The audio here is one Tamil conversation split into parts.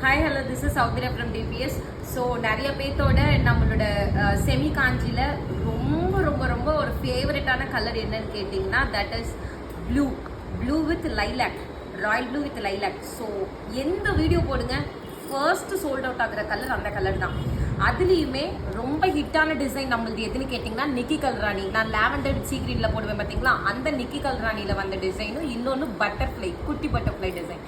Hi hello this is Soundarya from DPS. So நிறைய பேர்த்தோட நம்மளோட செமி காஞ்சியில் ரொம்ப ரொம்ப ரொம்ப ஒரு ஃபேவரட்டான கலர் என்னன்னு கேட்டிங்கன்னா that is blue with lilac, Royal blue with lilac. So எந்த வீடியோ போடுங்க ஃபர்ஸ்ட் சோல்ட் அவுட் ஆகிற கலர் அந்த கலர் தான். அதுலேயுமே ரொம்ப ஹிட்டான டிசைன் நம்மளது எதுன்னு கேட்டிங்கன்னா நிக்கி கல்ராணி. நான் லாவெண்டர் சீக்ரீனில் போடுவேன் பார்த்தீங்களா, அந்த நிக்கி கல்ராணியில் வந்த டிசைனும் இன்னொன்று பட்டர்ஃப்ளை, குட்டி பட்டர்ஃப்ளை டிசைன்.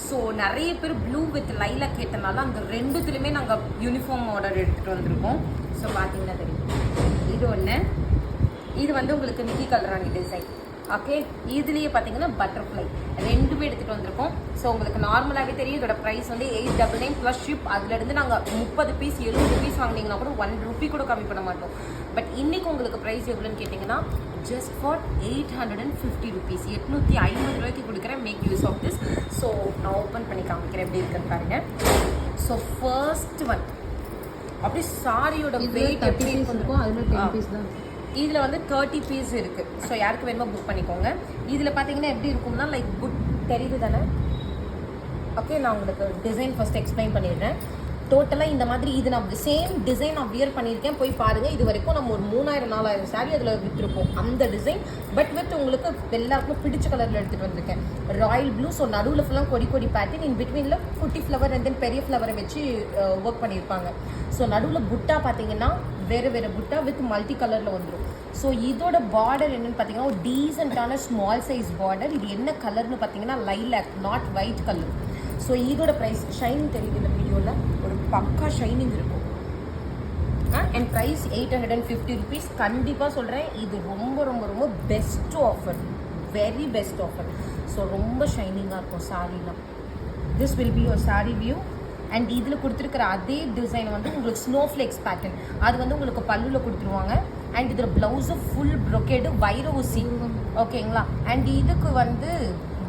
ஸோ நிறைய பேர் ப்ளூ வித் லைலாக் கேட்டனால அந்த ரெண்டுத்துலேயுமே நாங்கள் யூனிஃபார்ம் ஆர்டர் எடுத்துகிட்டு வந்திருக்கோம். ஸோ பார்த்தீங்கன்னா தெரியும், இது ஒன்று, இது வந்து உங்களுக்கு நிக்கி கல்ராணி டிசைன். ஓகே, இதுலேயே பார்த்தீங்கன்னா பட்டர்ஃப்ளை ரெண்டுமே எடுத்துகிட்டு வந்திருக்கோம். ஸோ உங்களுக்கு நார்மலாகவே தெரியும் இதோட ப்ரைஸ் வந்து 899 ப்ளஸ் ஷிப். அதுலேருந்து நாங்கள் 30 பீஸ் 70 பீஸ் வாங்கினீங்கன்னா கூட 1 ரூபி கூட கம்மி பண்ண மாட்டோம். பட் இன்றைக்கி உங்களுக்கு ப்ரைஸ் எவ்வளோன்னு கேட்டிங்கன்னா ஜஸ்ட் ஃபார் 850 ருபீஸ், 850 ரூபாய்க்கு கொடுக்குறேன். Make use of this. So நான் ஓப்பன் பண்ணி காமிக்கிறேன் எப்படி இருக்குன்னு பாருங்கள். ஸோ ஃபர்ஸ்ட் ஒன் அப்படியே சாரியோட வெயிட் எப்படி இருக்கும், அதில் 10 பீஸ் தான். இதில் வந்து 30 பீஸ் இருக்குது. ஸோ யாருக்கு வேணுமோ புக் பண்ணிக்கோங்க. இதில் பார்த்தீங்கன்னா எப்படி இருக்கும்னா லைக் புட் தெரியுது தானே. ஓகே, நான் உங்களுக்கு டிசைன் ஃபர்ஸ்ட் எக்ஸ்பிளைன் பண்ணிடுறேன். டோட்டலாக இந்த மாதிரி இது நான் சேம் டிசைன் நான் வியர் பண்ணியிருக்கேன், போய் பாருங்கள். இது வரைக்கும் நம்ம ஒரு 3000-4000 சாரி அதில் விற்றுருப்போம் அந்த டிசைன். பட் வித் உங்களுக்கு எல்லாருக்கும் பிடிச்ச கலரில் எடுத்துகிட்டு வந்திருக்கேன், ராயல் ப்ளூ. ஸோ நடுவில் ஃபுல்லாக கொடி பேட்டர்ன், இன் பிட்வீனில் குட்டி ஃப்ளவர் அண்ட் தென் பெரிய ஃப்ளவரை வச்சு ஒர்க் பண்ணியிருப்பாங்க. ஸோ நடுவில் புட்டா பார்த்தீங்கன்னா வேறு புட்டா வித் மல்டி கலரில் வந்துடும். ஸோ இதோட பார்டர் என்னென்னு பார்த்தீங்கன்னா ஒரு டீசெண்டான ஸ்மால் சைஸ் பார்டர். இது என்ன கலர்னு பார்த்தீங்கன்னா lilac, not white colour. So இதோட ப்ரைஸ் ஷைனிங் தெரியுது இந்த வீடியோவில், ஒரு பக்கா ஷைனிங் இருக்கும். And price 850 rupees. கண்டிப்பாக சொல்கிறேன், இது ரொம்ப ரொம்ப ரொம்ப best offer, very best offer. So ரொம்ப ஷைனிங்காக இருக்கும் சாரீலாம். This will be your sari view. And இதில் கொடுத்துருக்கிற அதே டிசைன் வந்து உங்களுக்கு ஸ்னோஃப்ளேக்ஸ் பேட்டர்ன், அது வந்து உங்களுக்கு பல்லுவில் கொடுத்துருவாங்க. அண்ட் இதில் ப்ளவுஸு ஃபுல் ப்ரொக்கேடு வைர ஊசி, ஓகேங்களா. அண்ட் இதுக்கு வந்து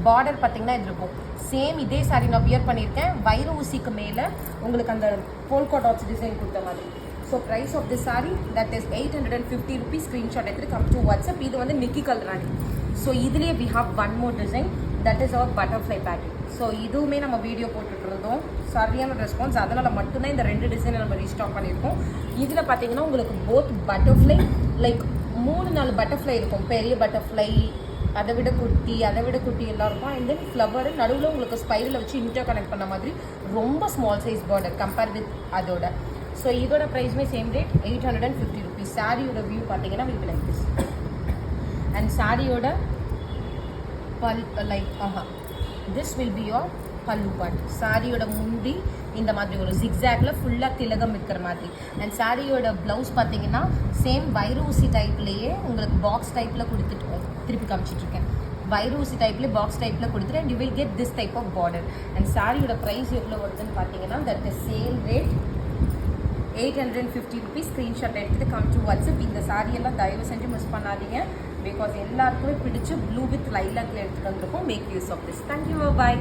பார்டர் பார்த்தீங்கன்னா இது இருக்கும். சேம் இதே சாரி நான் வியர் பண்ணியிருக்கேன், வைர ஊசிக்கு மேலே உங்களுக்கு அந்த போல்கா டாட்ஸ் டிசைன் கொடுத்த மாதிரி. So price of the sari that is 850 rupees. Screenshot எடுத்துகிட்டு கம் டு வாட்ஸ்அப். இது வந்து நிக்கி கல்ராணி. ஸோ இதுலேயே we have one more design that is our butterfly pattern. So இதுவுமே நம்ம வீடியோ போட்டுட்டு இருந்தோம், சரியான ரெஸ்பான்ஸ். அதனால் மட்டும்தான் இந்த 2 டிசைனை நம்ம ரீஸ்டாக் பண்ணியிருக்கோம். இதில் பார்த்தீங்கன்னா உங்களுக்கு போத் பட்டர்ஃப்ளை லைக் 3-4 பட்டர்ஃப்ளை இருக்கும். பெரிய பட்டர்ஃப்ளை, அதை விட குட்டி எல்லாம் இருக்கும். அண்ட் தென் ஃப்ளவர் நடுவில் உங்களுக்கு ஸ்பைரில் வச்சு இன்டர் கனெக்ட் பண்ண மாதிரி ரொம்ப small size border compare with அதோட. ஸோ இதோட ப்ரைஸுமே சேம் ரேட் 850 ருபீஸ். சாரியோட வியூ பார்த்தீங்கன்னா will be like this. And சாரியோட திஸ் வில் பி யோர் பல்லு பார்ட். சாரியோட முந்தி இந்த மாதிரி ஒரு ஜிக்ஸாக்ல ஃபுல்லாக திலகம் இருக்கிற மாதிரி. அண்ட் சாரியோட ப்ளவுஸ் பார்த்தீங்கன்னா சேம் வைரூசி டைப்லேயே உங்களுக்கு பாக்ஸ் டைப்பில் கொடுத்துட்டு திருப்பி காமிச்சிட்ருக்கேன். வைரூசி டைப்லேயே பாக்ஸ் டைப்பில் கொடுத்துட்டு and you will get this type of border. And சாரியோட ப்ரைஸ் எவ்வளோ வருதுன்னு பார்த்தீங்கன்னா that is same rate 850 rupees. Screenshot எடுத்துகிட்டு கம் டு வாட்ஸ்அப். இந்த சாரியெல்லாம் தயவு செஞ்சு மிஸ் பண்ணாதீங்க, பிகாஸ் எல்லாருக்குமே பிடிச்சி ப்ளூ வித் லைலாக்ல எடுத்துகிட்டு வந்திருக்கோம். Make use of this. Thank you, bye.